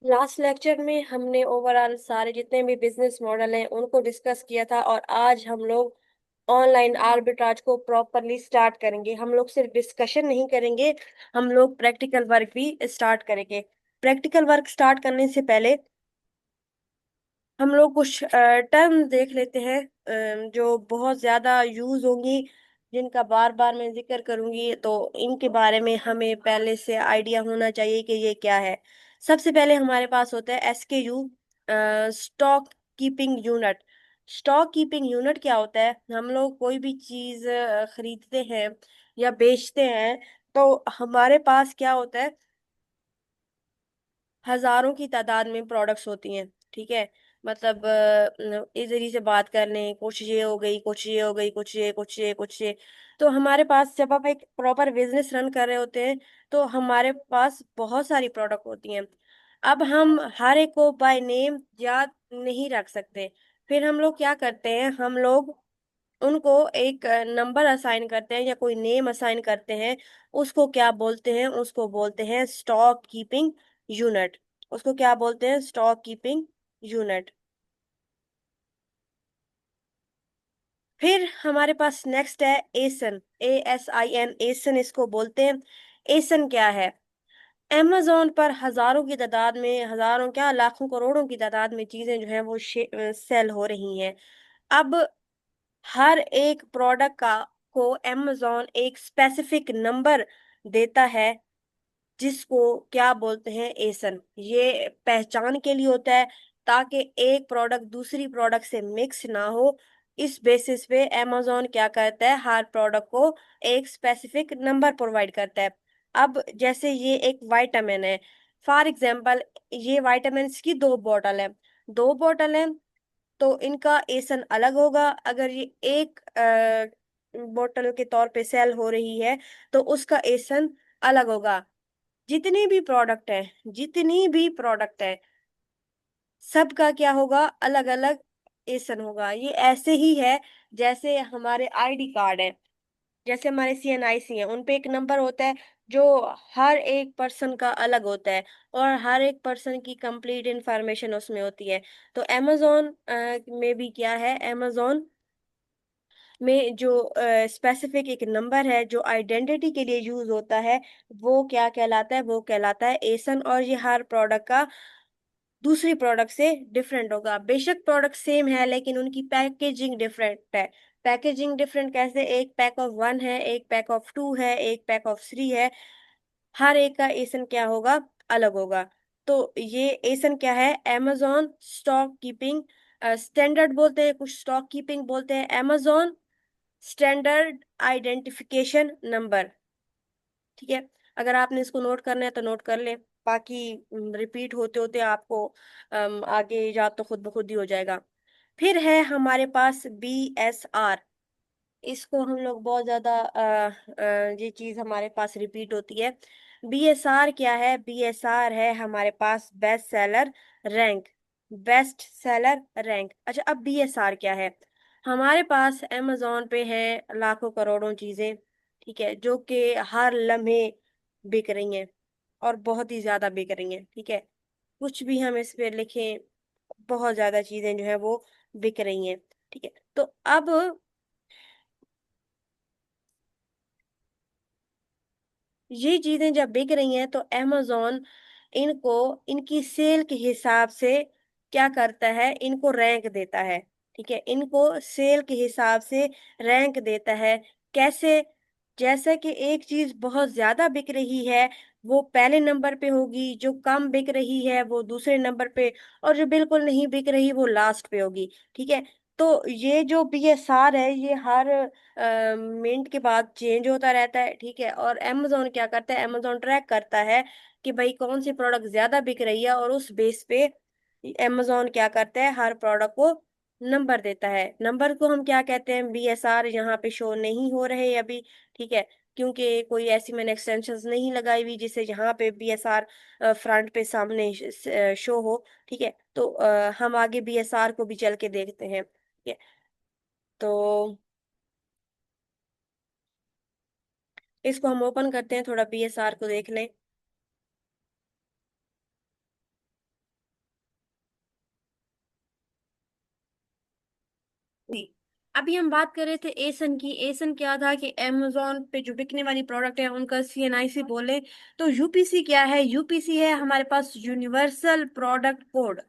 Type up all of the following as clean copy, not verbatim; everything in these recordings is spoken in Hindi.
लास्ट लेक्चर में हमने ओवरऑल सारे जितने भी बिजनेस मॉडल हैं उनको डिस्कस किया था, और आज हम लोग ऑनलाइन आर्बिट्राज को प्रॉपरली स्टार्ट करेंगे। हम लोग सिर्फ डिस्कशन नहीं करेंगे, हम लोग प्रैक्टिकल वर्क भी स्टार्ट करेंगे। प्रैक्टिकल वर्क स्टार्ट करने से पहले हम लोग कुछ टर्म देख लेते हैं, जो बहुत ज्यादा यूज होंगी, जिनका बार बार मैं जिक्र करूंगी, तो इनके बारे में हमें पहले से आइडिया होना चाहिए कि ये क्या है। सबसे पहले हमारे पास होता है SKU, stock keeping unit. Stock keeping unit क्या होता है? हम लोग कोई भी चीज खरीदते हैं या बेचते हैं, तो हमारे पास क्या होता है, हजारों की तादाद में प्रोडक्ट्स होती हैं। ठीक है, मतलब इधर से बात कर लें, कुछ ये हो गई, कुछ ये हो गई, कुछ ये, कुछ ये, कुछ ये। तो हमारे पास जब आप एक प्रॉपर बिजनेस रन कर रहे होते हैं, तो हमारे पास बहुत सारी प्रोडक्ट होती हैं। अब हम हर एक को बाय नेम याद नहीं रख सकते। फिर हम लोग क्या करते हैं, हम लोग उनको एक नंबर असाइन करते हैं या कोई नेम असाइन करते हैं। उसको क्या बोलते हैं? उसको बोलते हैं स्टॉक कीपिंग यूनिट। उसको क्या बोलते हैं? Stock keeping unit. फिर हमारे पास नेक्स्ट है एसन, ASIN, एसन इसको बोलते हैं। एसन क्या है? Amazon पर हजारों की तादाद में, हजारों क्या, लाखों करोड़ों की तादाद में चीजें जो है वो सेल हो रही हैं। अब हर एक प्रोडक्ट का को Amazon एक स्पेसिफिक नंबर देता है, जिसको क्या बोलते हैं? एसन। ये पहचान के लिए होता है, ताकि एक प्रोडक्ट दूसरी प्रोडक्ट से मिक्स ना हो। इस बेसिस पे Amazon क्या करता है, हर प्रोडक्ट को एक स्पेसिफिक नंबर प्रोवाइड करता है। अब जैसे ये एक विटामिन है, फॉर एग्जांपल, ये विटामिन की दो बोतल है, दो बोतल है, तो इनका एसन अलग होगा। अगर ये एक बोतल के तौर पे सेल हो रही है, तो उसका एसन अलग होगा। जितनी भी प्रोडक्ट है, जितनी भी प्रोडक्ट है, सबका क्या होगा? अलग अलग एसन होगा। ये ऐसे ही है जैसे हमारे ID कार्ड है, जैसे हमारे CNIC है, उन पे एक नंबर होता है जो हर एक पर्सन का अलग होता है, और हर एक पर्सन की कंप्लीट इंफॉर्मेशन उसमें होती है। तो अमेजोन में भी क्या है, अमेजोन में जो स्पेसिफिक एक नंबर है जो आइडेंटिटी के लिए यूज होता है, वो क्या कहलाता है? वो कहलाता है एसन। और ये हर प्रोडक्ट का दूसरी प्रोडक्ट से डिफरेंट होगा। बेशक प्रोडक्ट सेम है, लेकिन उनकी पैकेजिंग डिफरेंट है। पैकेजिंग डिफरेंट कैसे? एक पैक ऑफ 1 है, एक पैक ऑफ 2 है, एक पैक ऑफ 3 है। हर एक का एसन क्या होगा? अलग होगा। तो ये एसन क्या है? amazon स्टॉक कीपिंग स्टैंडर्ड बोलते हैं, कुछ स्टॉक कीपिंग बोलते हैं, amazon स्टैंडर्ड आइडेंटिफिकेशन नंबर। ठीक है, अगर आपने इसको नोट करना है तो नोट कर लें। बाकी रिपीट होते होते आपको आगे जा तो खुद ब खुद ही हो जाएगा। फिर है हमारे पास BSR। इसको हम लोग बहुत ज्यादा ये चीज हमारे पास रिपीट होती है। BSR क्या है? BSR है हमारे पास best seller rank. Best seller rank. अच्छा, अब BSR क्या है? हमारे पास Amazon पे है लाखों करोड़ों चीजें, ठीक है, जो कि हर लम्हे बिक रही हैं, और बहुत ही ज्यादा बिक रही हैं। ठीक है, कुछ भी हम इस पे लिखें, बहुत ज्यादा चीजें जो है वो बिक रही हैं। ठीक है, तो अब ये चीजें जब बिक रही हैं, तो amazon इनको इनकी सेल के हिसाब से क्या करता है? इनको रैंक देता है। ठीक है, इनको सेल के हिसाब से रैंक देता है। कैसे? जैसे कि एक चीज बहुत ज्यादा बिक रही है, वो पहले नंबर पे होगी, जो कम बिक रही है वो दूसरे नंबर पे, और जो बिल्कुल नहीं बिक रही वो लास्ट पे होगी। ठीक है, तो ये जो BSR है, ये हर मिनट के बाद चेंज होता रहता है। ठीक है, और अमेजोन क्या करता है? अमेजोन ट्रैक करता है कि भाई कौन सी प्रोडक्ट ज्यादा बिक रही है, और उस बेस पे अमेजोन क्या करता है? हर प्रोडक्ट को नंबर देता है। नंबर को हम क्या कहते हैं? BSR यहाँ पे शो नहीं हो रहे अभी। ठीक है, क्योंकि कोई ऐसी मैंने एक्सटेंशंस नहीं लगाई हुई जिससे यहाँ पे BSR फ्रंट पे सामने शो हो। ठीक है, तो हम आगे BSR को भी चल के देखते हैं। ठीक है, तो इसको हम ओपन करते हैं, थोड़ा BSR को देख लें। अभी हम बात कर रहे थे एसन की। एसन क्या था कि अमेजोन पे जो बिकने वाली प्रोडक्ट है उनका सीएनआईसी बोले तो यूपीसी क्या है? यूपीसी है हमारे पास यूनिवर्सल प्रोडक्ट कोड।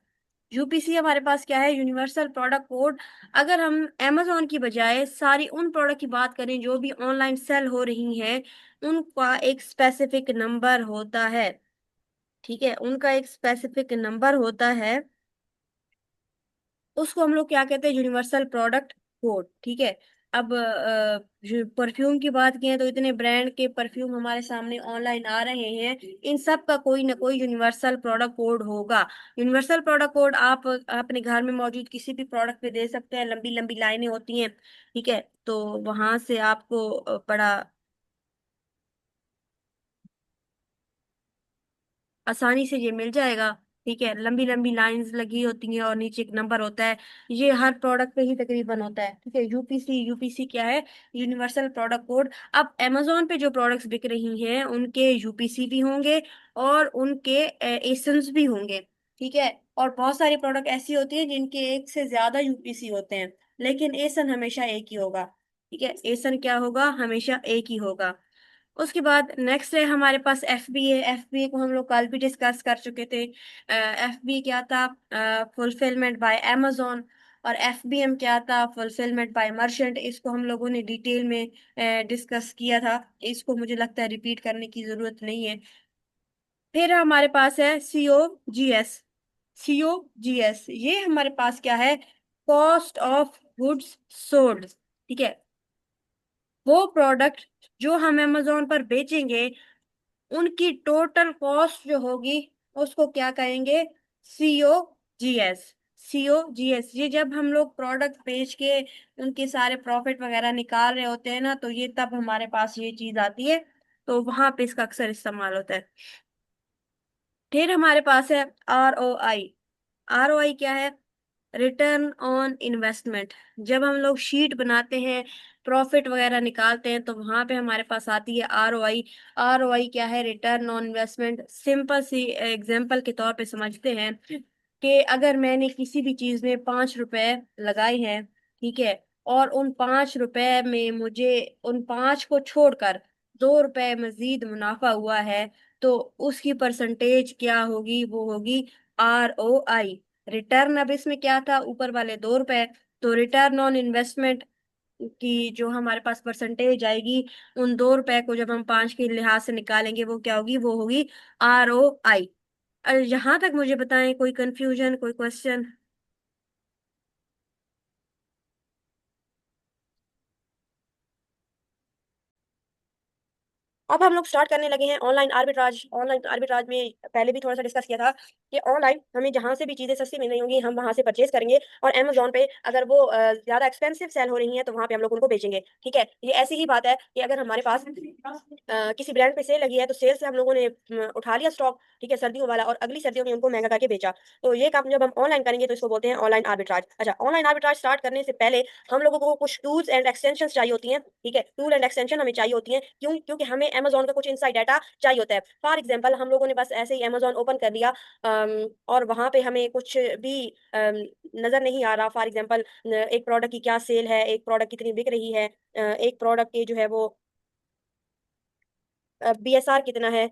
यूपीसी हमारे पास क्या है? Universal product code. अगर हम अमेजोन की बजाय सारी उन प्रोडक्ट की बात करें जो भी ऑनलाइन सेल हो रही हैं, उनका एक स्पेसिफिक नंबर होता है। ठीक है, उनका एक स्पेसिफिक नंबर होता है, उसको हम लोग क्या कहते हैं? Universal product code. ठीक है। अब परफ्यूम की बात की है तो इतने ब्रांड के परफ्यूम हमारे सामने ऑनलाइन आ रहे हैं, इन सब का कोई ना कोई यूनिवर्सल प्रोडक्ट कोड होगा। यूनिवर्सल प्रोडक्ट कोड आप अपने घर में मौजूद किसी भी प्रोडक्ट पे दे सकते हैं। लंबी लंबी लाइनें होती हैं, ठीक है, तो वहां से आपको बड़ा आसानी से ये मिल जाएगा। ठीक है, लंबी लंबी लाइंस लगी होती हैं और नीचे एक नंबर होता है। ये हर प्रोडक्ट पे ही तकरीबन होता है। ठीक है, यूपीसी। यूपीसी क्या है? Universal product code. अब अमेजोन पे जो प्रोडक्ट्स बिक रही हैं उनके यूपीसी भी होंगे और उनके एसेंस भी होंगे। ठीक है, और बहुत सारी प्रोडक्ट ऐसी होती है जिनके एक से ज्यादा यूपीसी होते हैं, लेकिन एसन हमेशा एक ही होगा। ठीक है, एसन क्या होगा? हमेशा एक ही होगा। उसके बाद नेक्स्ट है हमारे पास एफबीए। एफबीए को हम लोग कल भी डिस्कस कर चुके थे। एफबीए क्या था? Fulfilment bye Amazon. और एफबीएम क्या था? Fulfilment bye merchant. इसको हम लोगों ने डिटेल में डिस्कस किया था, इसको मुझे लगता है रिपीट करने की जरूरत नहीं है। फिर हमारे पास है सीओ जीएस। सीओ जीएस ये हमारे पास क्या है? Cost of goods sold. ठीक है, वो प्रोडक्ट जो हम अमेजोन पर बेचेंगे उनकी टोटल कॉस्ट जो होगी उसको क्या कहेंगे? CO GS. सीओ जीएस ये जब हम लोग प्रोडक्ट बेच के उनके सारे प्रॉफिट वगैरह निकाल रहे होते हैं ना, तो ये तब हमारे पास ये चीज आती है, तो वहां पे इसका अक्सर इस्तेमाल होता है। फिर हमारे पास है R O I. R O I क्या है? Return on investment. जब हम लोग शीट बनाते हैं, प्रॉफिट वगैरह निकालते हैं, तो वहां पे हमारे पास आती है R O I. R O I क्या है? Return on investment. सिंपल सी एग्जांपल के तौर पे समझते हैं कि अगर मैंने किसी भी चीज में 5 रुपए लगाए हैं, ठीक है, और उन 5 रुपए में मुझे उन 5 को छोड़कर 2 रुपए मजीद मुनाफा हुआ है, तो उसकी परसेंटेज क्या होगी? वो होगी आर ओ आई। रिटर्न अब इसमें क्या था? ऊपर वाले 2 रुपए, तो रिटर्न ऑन इन्वेस्टमेंट की जो हमारे पास परसेंटेज आएगी उन 2 रुपए को जब हम 5 के लिहाज से निकालेंगे, वो क्या होगी? वो होगी आर ओ आई। यहाँ तक मुझे बताएं, कोई कंफ्यूजन, कोई क्वेश्चन? अब हम लोग स्टार्ट करने लगे हैं ऑनलाइन आर्बिट्राज। ऑनलाइन आर्बिट्राज में पहले भी थोड़ा सा डिस्कस किया था कि ऑनलाइन हमें जहां से भी चीजें सस्ती मिल रही होंगी हम वहां से परचेज करेंगे, और अमेजोन पे अगर वो ज्यादा एक्सपेंसिव सेल हो रही हैं तो वहां पे हम लोग उनको बेचेंगे। ठीक है, ये ऐसी ही बात है कि अगर हमारे पास किसी ब्रांड पे सेल लगी है तो सेल से हम लोगों ने उठा लिया स्टॉक, ठीक है, सर्दियों वाला, और अगली सर्दियों में उनको महंगा करके बेचा। तो ये काम जब हम ऑनलाइन करेंगे तो इसको बोलते हैं ऑनलाइन आर्बिट्राज। अच्छा, ऑनलाइन आर्बिट्राज स्टार्ट करने से पहले हम लोगों को कुछ टूल्स एंड एक्सटेंशन चाहिए होती हैं। ठीक है, टूल एंड एक्सटेंशन हमें चाहिए होती हैं। क्यों? क्योंकि हमें अमेजोन का कुछ इनसाइड डाटा चाहिए होता है। फॉर एग्जाम्पल, हम लोगों ने बस ऐसे ही अमेजोन ओपन कर लिया और वहां पे हमें कुछ भी नजर नहीं आ रहा। फॉर एग्जाम्पल, एक प्रोडक्ट की क्या सेल है, एक प्रोडक्ट कितनी बिक रही है, एक प्रोडक्ट के जो है वो बीएसआर कितना है,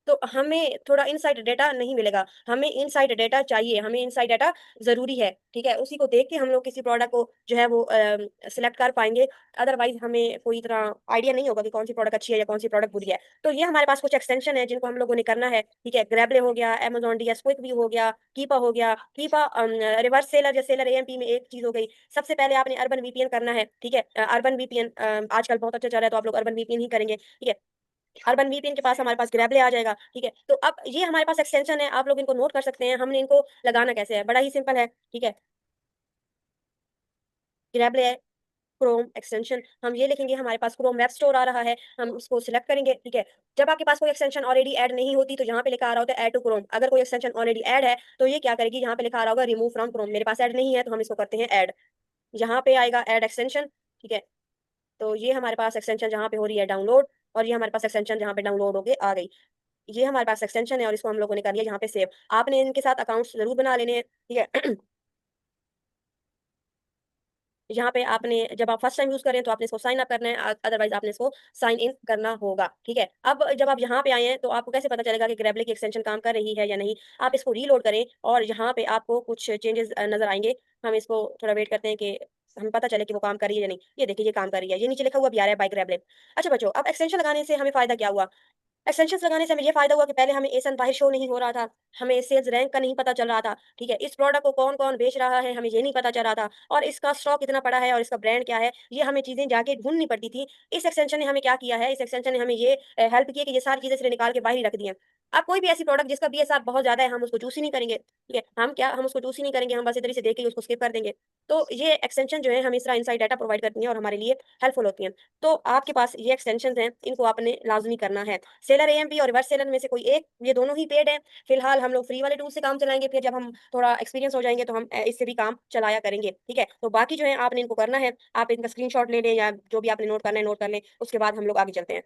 तो हमें थोड़ा इनसाइड डेटा नहीं मिलेगा। हमें इनसाइड डेटा चाहिए, हमें इनसाइड डाटा जरूरी है। ठीक है, उसी को देख के हम लोग किसी प्रोडक्ट को जो है वो सिलेक्ट कर पाएंगे। अदरवाइज हमें कोई तरह आइडिया नहीं होगा कि कौन सी प्रोडक्ट अच्छी है या कौन सी प्रोडक्ट बुरी है। तो ये हमारे पास कुछ एक्सटेंशन है जिनको हम लोगों ने करना है। ठीक है, ग्रैबले हो गया, अमेजॉन डीएस क्विक व्यू हो गया, कीपा हो गया। कीपा रिवर्स सेलर या सेलर एएमपी में एक चीज हो गई। सबसे पहले आपने अर्बन वीपीएन करना है। ठीक है, अर्बन वीपीएन आजकल बहुत अच्छा चल रहा है, तो आप लोग अर्बन वीपीएन ही करेंगे। ठीक है, अर्बन वीपीएन के पास हमारे पास ग्रैबले आ जाएगा। ठीक है, तो अब ये हमारे पास एक्सटेंशन है, आप लोग इनको नोट कर सकते हैं। हमने इनको लगाना कैसे है? बड़ा ही सिंपल है। ठीक है, ग्रैबले है, क्रोम एक्सटेंशन, हम ये लिखेंगे। हमारे पास क्रोम वेब स्टोर आ रहा है, हम उसको सिलेक्ट करेंगे। ठीक है, जब आपके पास कोई एक्सटेंशन ऑलरेडी ऐड नहीं होती तो यहाँ पे लिखा आ रहा होता है ऐड टू क्रोम। अगर कोई एक्सटेंशन ऑलरेडी ऐड है तो ये क्या करेगी? यहाँ पे लिखा आ रहा होगा रिमूव फ्रॉम क्रोम। मेरे पास ऐड नहीं है तो हम इसको करते हैं ऐड। यहाँ पे आएगा ऐड एक्सटेंशन। ठीक है, तो ये हमारे पास एक्सटेंशन जहाँ पे हो रही है डाउनलोड, और ये हमारे पास एक्सटेंशन जहाँ पे डाउनलोड होके आ गई। ये हमारे पास एक्सटेंशन है और इसको हम लोगों ने कर लिया यहाँ पे सेव। आपने इनके साथ अकाउंट्स जरूर बना लेने हैं। ठीक है यहाँ पे आपने जब आप फर्स्ट टाइम यूज करें तो आपने इसको साइन अप करना है, अदरवाइज आपने इसको साइन इन करना होगा। ठीक है, अब जब आप यहाँ पे आए हैं तो आपको कैसे पता चलेगा कि ग्रेबले की एक्सटेंशन काम कर रही है या नहीं। आप इसको रीलोड करें और यहाँ पे आपको कुछ चेंजेस नजर आएंगे। हम इसको थोड़ा वेट करते हैं कि हमें पता चले कि वो काम कर रही है या नहीं। ये देखिए, ये काम कर रही है, ये नीचे लिखा हुआ भी आ रहा है बाय ग्रेबले। अच्छा बच्चों, अब एक्सटेंशन लगाने से हमें फायदा क्या हुआ। एक्सटेंशंस लगाने से हमें ये फायदा हुआ कि पहले हमें एसन बाहर शो नहीं हो रहा था, हमें सेल्स रैंक का नहीं पता चल रहा था। ठीक है, इस प्रोडक्ट को कौन कौन बेच रहा है हमें ये नहीं पता चल रहा था, और इसका स्टॉक कितना पड़ा है और इसका ब्रांड क्या है, ये हमें चीजें जाके ढूंढनी पड़ती थी। इस एक्सटेंशन ने हमें क्या किया है, इस एक्सटेंशन ने हमें ये हेल्प किया कि ये सारी चीजें सिर्फ निकाल के बाहर ही रख दी हैं। अब कोई भी ऐसी प्रोडक्ट जिसका बीएसआर बहुत ज्यादा है हम उसको चूज ही नहीं करेंगे। ठीक है, हम उसको चूज ही नहीं करेंगे, हम बस इधर से देख के ही उसको स्किप कर देंगे। तो ये एक्सटेंशन जो है हमें इस तरह इनसाइड डाटा प्रोवाइड करती है और हमारे लिए हेल्पफुल होती हैं। तो आपके पास ये एक्सटेंशन हैं, इनको आपने लाजमी करना है। सेलर एएमपी और रिवर्स सेलर में से कोई एक, ये दोनों ही पेड है। फिलहाल हम लोग फ्री वाले टूल से काम चलाएंगे, फिर जब हम थोड़ा एक्सपीरियंस हो जाएंगे तो हम इससे भी काम चलाया करेंगे। ठीक है, तो बाकी जो है आपने इनको करना है, आप इनका स्क्रीनशॉट ले लें या जो भी आपने नोट करना है नोट कर लें, उसके बाद हम लोग आगे चलते हैं।